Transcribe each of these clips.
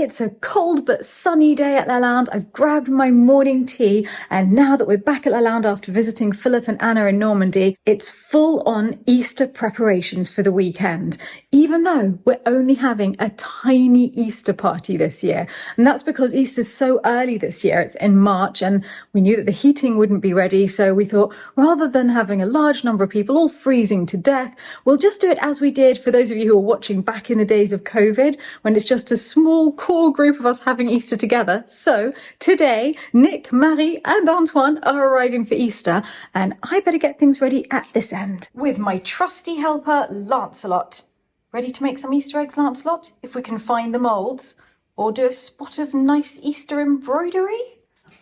It's a cold but sunny day at Lalande. I've grabbed my morning tea, and now that we're back at Lalande after visiting Philip and Anna in Normandy, it's full-on Easter preparations for the weekend, even though we're only having a tiny Easter party this year. And that's because Easter's so early this year. It's in March, and we knew that the heating wouldn't be ready, so we thought rather than having a large number of people all freezing to death, we'll just do it as we did for those of you who are watching back in the days of COVID, when it's just a small core group of us having Easter together. So today, Nick, Marie and Antoine are arriving for Easter, and I better get things ready at this end with my trusty helper, Lancelot. Ready to make some Easter eggs, Lancelot? If we can find the moulds, or do a spot of nice Easter embroidery?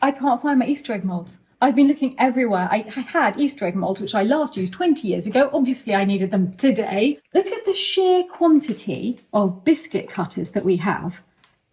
I can't find my Easter egg moulds. I've been looking everywhere. I had Easter egg moulds, which I last used 20 years ago. Obviously, I needed them today. Look at the sheer quantity of biscuit cutters that we have,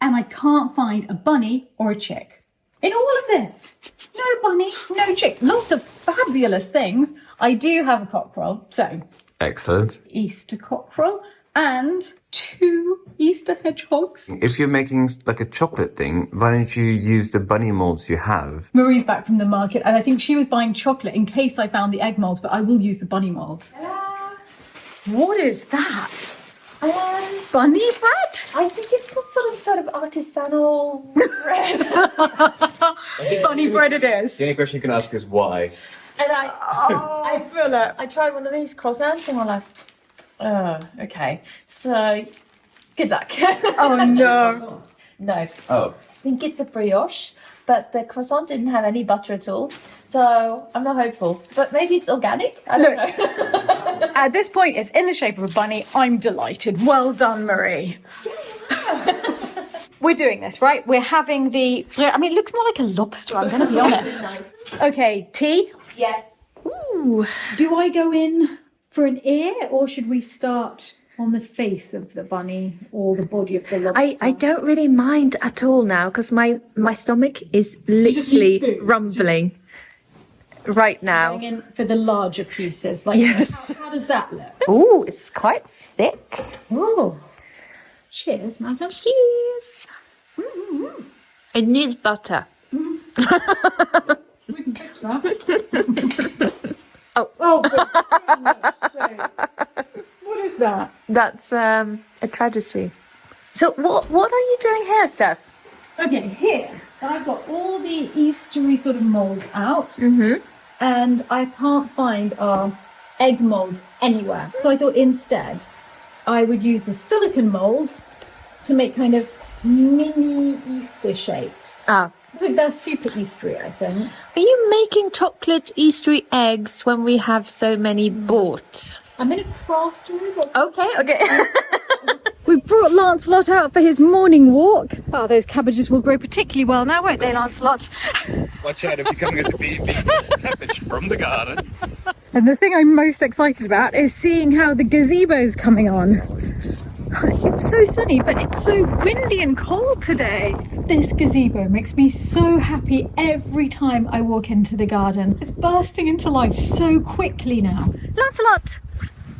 and I can't find a bunny or a chick. In all of this, no bunny, no chick. Lots of fabulous things. I do have a cockerel, so. Excellent. Easter cockerel and 2 Easter hedgehogs. If you're making like a chocolate thing, why don't you use the bunny molds you have? Marie's back from the market, and I think she was buying chocolate in case I found the egg molds, but I will use the bunny molds. What is that? Bunny bread? I think it's a sort of artisanal bread. Bunny bread it is. The only question you can ask is why. And I feel it. I tried one of these croissants and I'm like, oh, okay. So, good luck. Oh no. No. Oh. I think it's a brioche, but the croissant didn't have any butter at all. So, I'm not hopeful. But maybe it's organic? I don't know. At this point, it's in the shape of a bunny. I'm delighted. Well done, Marie. We're doing this, right? We're having the... I mean, it looks more like a lobster, I'm going to be honest. Okay, tea? Yes. Ooh. Do I go in for an ear, or should we start on the face of the bunny or the body of the lobster? I don't really mind at all now, because my stomach is literally rumbling right now. Going in for the larger pieces. Like, yes. How does that look? Oh, it's quite thick. Oh. Cheers, madam. Cheers. Mm-hmm. It needs butter. We can fix that. Oh, for goodness sake. What is that? That's a tragedy. So what are you doing here, Steph? Okay, here I've got all the Eastery sort of moulds out, and I can't find our egg moulds anywhere. So I thought instead I would use the silicone moulds to make kind of mini Easter shapes. Ah. I think they're super Eastery, I think. Are you making chocolate Eastery eggs when we have so many bought? I'm in a craft room. Okay. We've brought Lancelot out for his morning walk. Oh, those cabbages will grow particularly well now, won't they, Lancelot? Watch out if you're coming as a baby cabbage from the garden. And the thing I'm most excited about is seeing how the gazebo's coming on. It's so sunny, but it's so windy and cold today. This gazebo makes me so happy every time I walk into the garden. It's bursting into life so quickly now. Lancelot!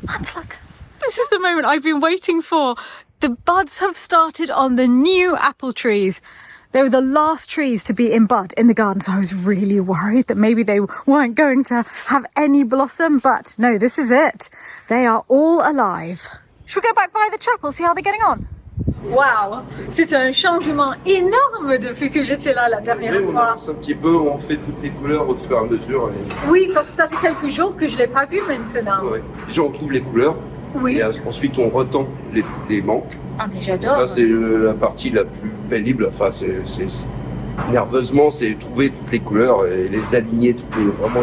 Lancelot! This is the moment I've been waiting for. The buds have started on the new apple trees. They were the last trees to be in bud in the garden, so I was really worried that maybe they weren't going to have any blossom, but no, this is it. They are all alive. Should we go back by the chapel, see how they're getting on? Wow, c'est un changement énorme depuis que j'étais là la dernière Oui, on fois. avance un petit peu, on fait toutes les couleurs au fur et à mesure. Oui, parce que ça fait quelques jours que je l'ai pas vu maintenant. Ouais. Déjà, on trouve les couleurs. Oui. Et ensuite, on retend les manques. Ah, mais j'adore. Ça, c'est la partie la plus pénible. Enfin, nerveusement, c'est trouver toutes les couleurs et les aligner, vraiment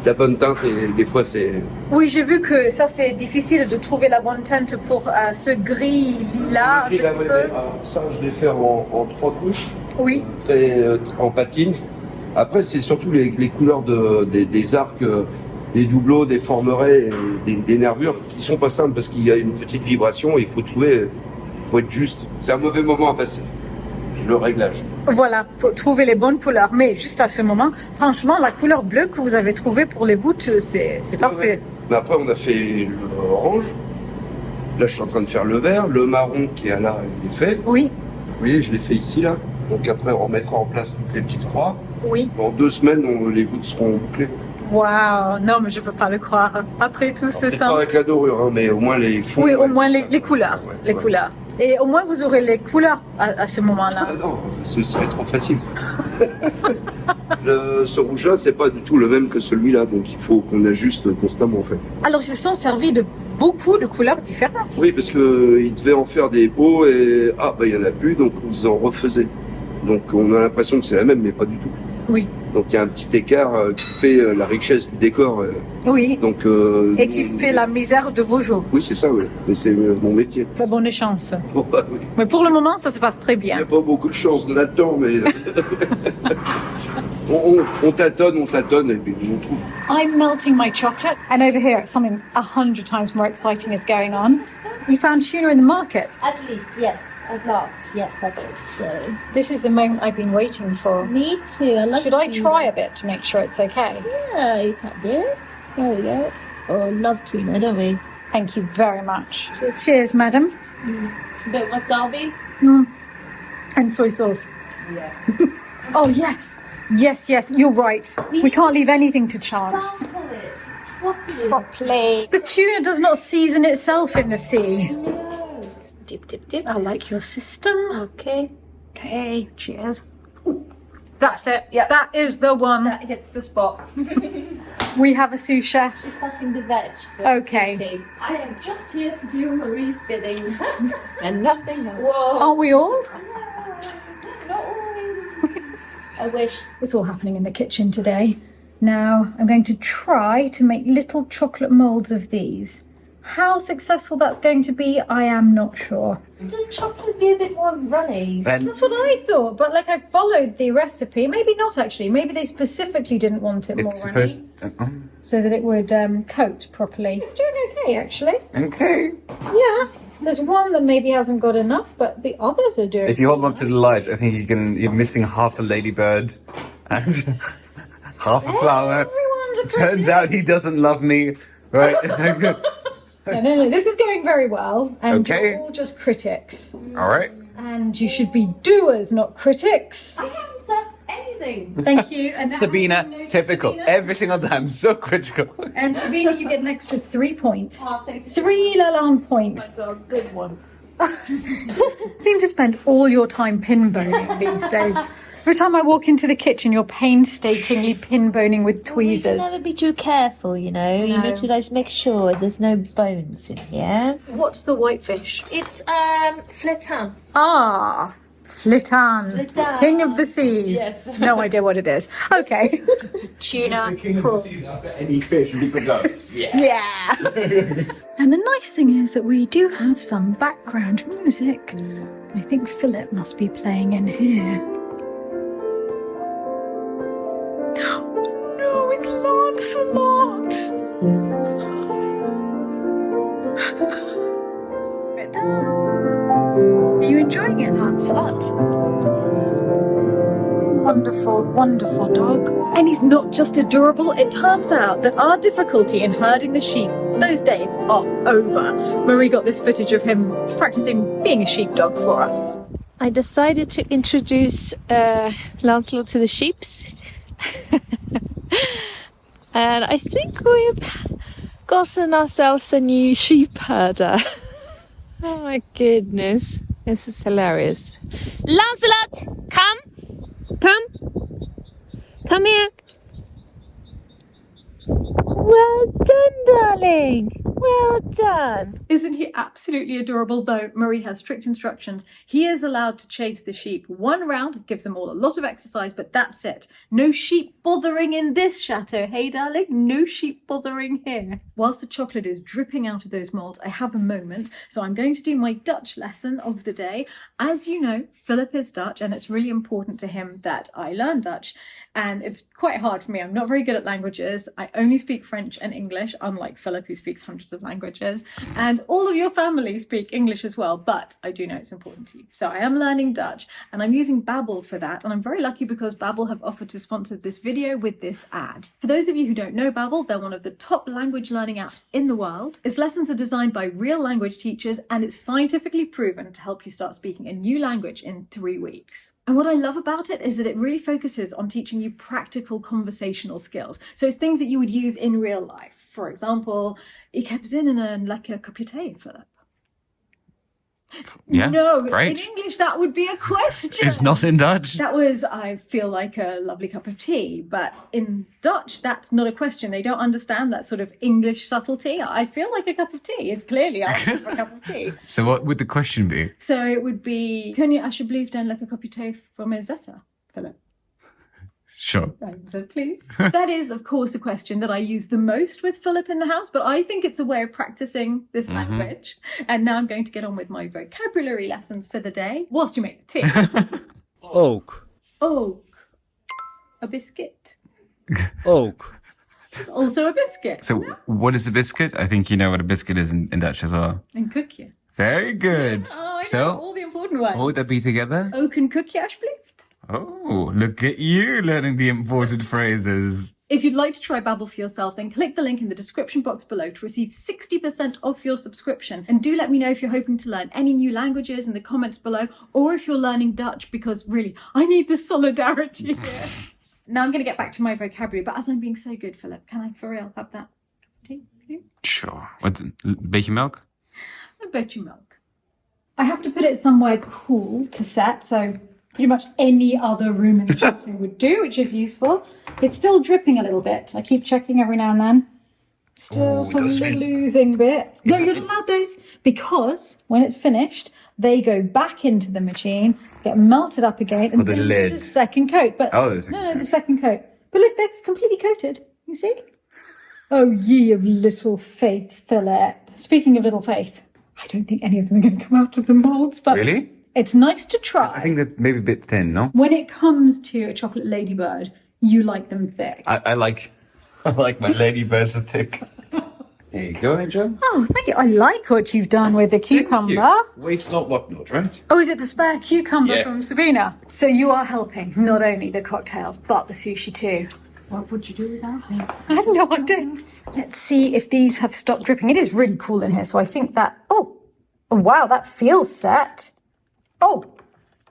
la bonne teinte. Et des fois, c'est... Oui, j'ai vu que ça, c'est difficile de trouver la bonne teinte pour ce gris lilas. Et là, ça, je vais faire en 3 couches. Oui. En patine. Après, c'est surtout les couleurs des arcs, des doubleaux, des formerets, des nervures qui sont pas simples parce qu'il y a une petite vibration et il faut être juste. C'est un mauvais moment à passer. Le réglage. Voilà, pour trouver les bonnes couleurs. Mais juste à ce moment, franchement, la couleur bleue que vous avez trouvée pour les voûtes, c'est parfait. Ouais. Mais après, on a fait l'orange. Là, je suis en train de faire le vert. Le marron qui est là, il est fait. Oui. Vous voyez, je l'ai fait ici, là. Donc après, on remettra en place toutes les petites croix. Oui. En 2 semaines, les voûtes seront bouclées. Waouh, non, mais je peux pas le croire. Après tout ce Peut-être temps. pas avec la dorure, hein, mais au moins les fonds. Oui, au ouais, moins tout les ça. couleurs. Ouais, Les ouais. couleurs. Et au moins, vous aurez les couleurs à ce moment-là. Ah non, ce serait trop facile. Ce rouge-là, c'est pas du tout le même que celui-là, donc il faut qu'on ajuste constamment en fait. Alors, ils se sont servis de beaucoup de couleurs différentes. Oui, parce qu'ils devaient en faire des pots et il y en a plus, donc ils en refaisaient. Donc on a l'impression que c'est la même, mais pas du tout. Oui. Donc il y a un petit écart qui fait la richesse du décor. Oui. Donc, Et qui fait la misère de vos jours. Oui, c'est ça, oui. Mais c'est mon métier. La bonne chance. Bon, bah, oui. Mais pour le moment, ça se passe très Il n'y bien. a pas beaucoup de chance là-dedans, mais on tâtonne et puis on trouve. I'm melting my chocolate, and over here, something 100 times more exciting is going on. You found tuna in the market. At least, yes. At last, yes, I did. So This is the moment I've been waiting for. me too. I love. Should I tuna. try a bit to make sure it's okay? Yeah, you can do. There we go. Oh, love tuna, don't we? Thank you very much. Cheers, madam. A bit of wasabi. And soy sauce. Yes. Oh, yes. Yes, yes, you're right. We can't leave anything to chance. Sample it properly. Properly. The tuna does not season itself in the sea. No. Dip, dip, dip. I like your system. Okay. Okay, cheers. That's it. Yep. That is the one. That hits the spot. We have a sous chef. She's cutting the veg. for Okay. sushi. I am just here to do Marie's bidding and nothing else. Whoa. Aren't we all? Not always. I wish. It's all happening in the kitchen today. Now, I'm going to try to make little chocolate moulds of these. How successful that's going to be, I am not sure. The chocolate be a bit more runny. That's what I thought, but like I followed the recipe. Maybe not actually. Maybe they specifically didn't want it more It's runny, supposed. so that it would coat properly. It's doing okay actually. Okay. Yeah. There's one that maybe hasn't got enough, but the others are doing. If you hold them up to the light, I think you're missing half a ladybird and half a flower. Everyone's a Turns pretty- out he doesn't love me. Right. No. This is going very well, and Okay. you're all just critics. All right. And you should be doers, not critics. I haven't said anything. Thank you. And that Sabina, has been noted, typical. Sabina. Every single time, so critical. And Sabina, you get an extra 3 points. Oh, thank you. 3 Lalande points. Oh my god, good one. You seem to spend all your time pin boning these days. Every time I walk into the kitchen, you're painstakingly pin boning with You can tweezers. never be too careful, you know. You No. need to just make sure there's no bones in here. What's the whitefish? It's fletan. Ah, Flitan, Flitan. King of the Seas. Yes. No idea what it is. Okay. Tuna. prawns. after any fish, and people go, Yeah. And the nice thing is that we do have some background music. I think Philip must be playing in here. No, with Lancelot. Are you enjoying it, Lancelot? Yes. Wonderful, wonderful dog. And he's not just adorable. It turns out that our difficulty in herding the sheep, those days are over. Marie got this footage of him practicing being a sheepdog for us. I decided to introduce Lancelot to the sheeps. And I think we've gotten ourselves a new sheep herder. Oh my goodness, this is hilarious. Lancelot, come here. Well done, darling. Well done. Isn't he absolutely adorable? Though Marie has strict instructions. He is allowed to chase the sheep 1 round, gives them all a lot of exercise, but that's it. No sheep bothering in this chateau, hey darling? No sheep bothering here. Whilst the chocolate is dripping out of those moulds, I have a moment, so I'm going to do my Dutch lesson of the day. As you know, Philip is Dutch, and it's really important to him that I learn Dutch. And it's quite hard for me. I'm not very good at languages. I only speak French and English, unlike Philip, who speaks 100 hundreds of languages, and all of your family speak English as well, but I do know it's important to you. So I am learning Dutch, and I'm using Babbel for that, and I'm very lucky because Babbel have offered to sponsor this video with this ad. For those of you who don't know Babbel, they're one of the top language learning apps in the world. Its lessons are designed by real language teachers, and it's scientifically proven to help you start speaking a new language in 3 weeks. And what I love about it is that it really focuses on teaching you practical conversational skills. So it's things that you would use in real life. For example, ik heb zin in een lekker kopje thee, Philip. Yeah, No, great. in English that would be a question. It's not in Dutch. That was, I feel like a lovely cup of tea. But in Dutch, that's not a question. They don't understand that sort of English subtlety. I feel like a cup of tea is clearly asking for a cup of tea. So what would the question be? So it would be, kun je alsjeblieft een lekker kopje thee voor mij zetten, Philip? Sure. I said, please. That is, of course, a question that I use the most with Philip in the house, but I think it's a way of practicing this language. And now I'm going to get on with my vocabulary lessons for the day whilst you make the tea. Oak. Oak. A biscuit. Oak. It's also a biscuit. So what is a biscuit? I think you know what a biscuit is in Dutch as well. And koekje. Very good. Oh, I So know all the important ones. what would that be together? Oak and koekje, alsjeblieft. Oh, look at you learning the important phrases. If you'd like to try Babbel for yourself, then click the link in the description box below to receive 60% off your subscription. And do let me know if you're hoping to learn any new languages in the comments below, or if you're learning Dutch, because really, I need the solidarity here. Now I'm going to get back to my vocabulary, but as I'm being so good, Philip, can I for real have that cup of tea, please? Sure. What, beetje milk? A bit of milk. I have to put it somewhere cool to set, so pretty much any other room in the chateau would do, which is useful. It's still dripping a little bit. I keep checking every now and then. Still some little oozing bits. No, you're not allowed those, because when it's finished, they go back into the machine, get melted up again, and the then do lid. the second coat. But Oh, the second no, coat. the second coat. But look, that's completely coated. You see? Oh, ye of little faith, Philip. Speaking of little faith, I don't think any of them are going to come out of the molds, but Really? it's nice to try. I think that maybe a bit thin, no? When it comes to a chocolate ladybird, you like them thick. I like my ladybirds are thick. There you go, Angel. Oh, thank you. I like what you've done with the cucumber. Waste not, what not, right? Oh, is it the spare cucumber Yes. from Sabina? So you are helping not only the cocktails, but the sushi too. What would you do without me? I have no idea. Let's see if these have stopped dripping. It is really cool in here, so I think that... Oh, wow, that feels set. Oh,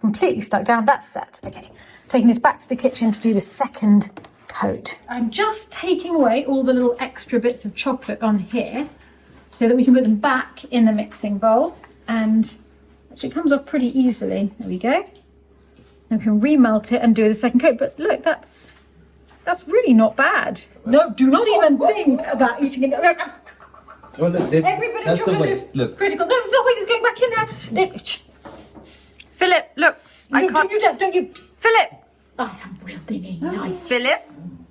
completely stuck down. That's set. Okay, taking this back to the kitchen to do the second coat. I'm just taking away all the little extra bits of chocolate on here so that we can put them back in the mixing bowl. And actually it comes off pretty easily. There we go. And we can remelt it and do the second coat. But look, that's really not bad. No, do not even think about eating it. Oh, look, this, Every bit of that's a chocolate waste. is Look. critical. No, it's not waste. It's going back in there. Philip, look, I No, caught don't you? Philip. I am wielding a knife. Philip,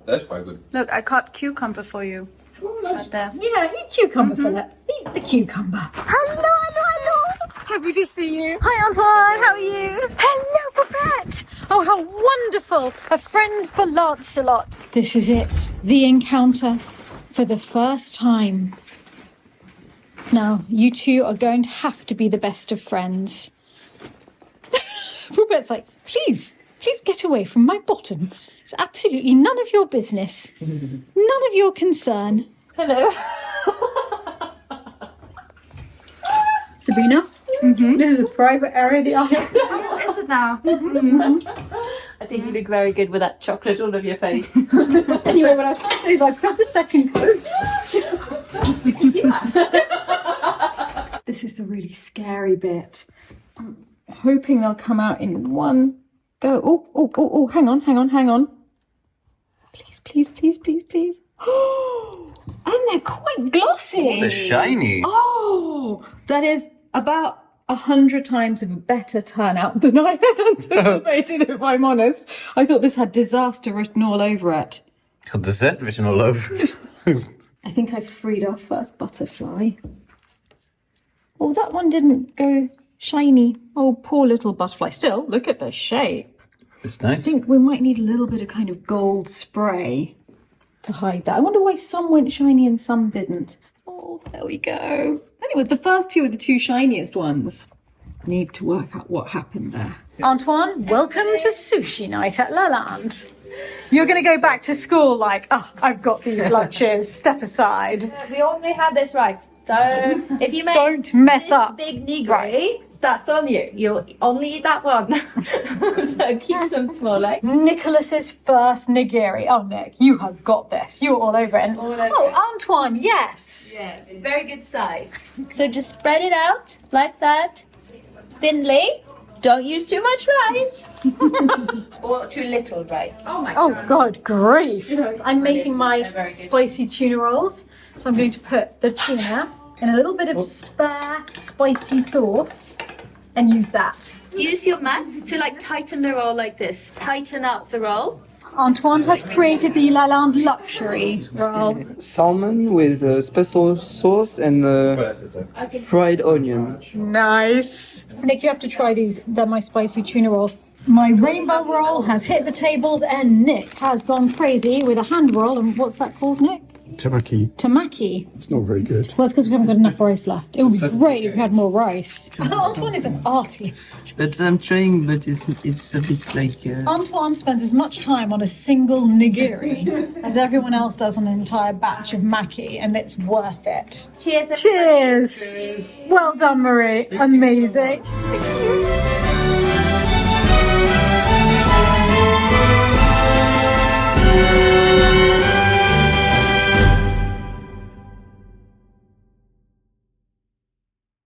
That's quite good. look, I caught cucumber for you. Right there. Yeah, eat cucumber, Philip. Eat the cucumber. Hello. Happy to see you. Hi, Antoine. How are you? Hello, Babette. Oh, how wonderful. A friend for Lancelot. This is it. The encounter for the first time. Now, you two are going to have to be the best of friends. Babette's like, please get away from my bottom. It's absolutely none of your business. None of your concern. Hello. Sabrina, this is a private area that I have. Is it now? I think you look very good with that chocolate all over your face. Anyway, what I was trying to say is I've got the second coat. This is the really scary bit. I'm hoping they'll come out in one go. Oh, hang on. Please. Oh, and they're quite glossy. They're shiny. Oh, that is about 100 times of a better turnout than I had anticipated, if I'm honest. I thought this had disaster written all over it. Got the Z written all over it. I think I've freed our first butterfly. Oh, that one didn't go shiny. Oh, poor little butterfly. Still, look at the shape. It's I nice. think we might need a little bit of kind of gold spray to hide that. I wonder why some went shiny and some didn't. Oh, there we go. Anyway, the first two are the two shiniest ones. Need to work out what happened there. Antoine, welcome to sushi night at Lalande. You're going to go back to school like, oh, I've got these lunches, step aside. We only have this rice. So if you make Don't mess this up big nigiri, rice. that's on you. You'll only eat that one. So keep them smaller. Nicholas's first nigiri. Oh, Nick, you have got this. You're all over it. All over Oh, Antoine, yes. Yes, very good size. So just spread it out like that, thinly. Don't use too much rice. Or too little rice. Oh my Oh, God, grief. I'm making my They're very good. spicy tuna rolls. So I'm going to put the tuna in a little bit of spare spicy sauce and use that. Use your mat to like tighten the roll like this. Tighten up the roll. Antoine has created the Lalande luxury roll. Salmon with special sauce and fried onion. Nice. Nick, you have to try these. They're my spicy tuna rolls. My rainbow roll has hit the tables and Nick has gone crazy with a hand roll. And what's that called, Nick? Tamaki. Tamaki. It's not very good. Well, it's because we haven't got enough rice left. It would be great if we had more rice. Antoine is an artist. But I'm trying, but it's a bit like... Antoine spends as much time on a single nigiri as everyone else does on an entire batch of maki, and it's worth it. Cheers. Cheers! Well done, Marie. Amazing.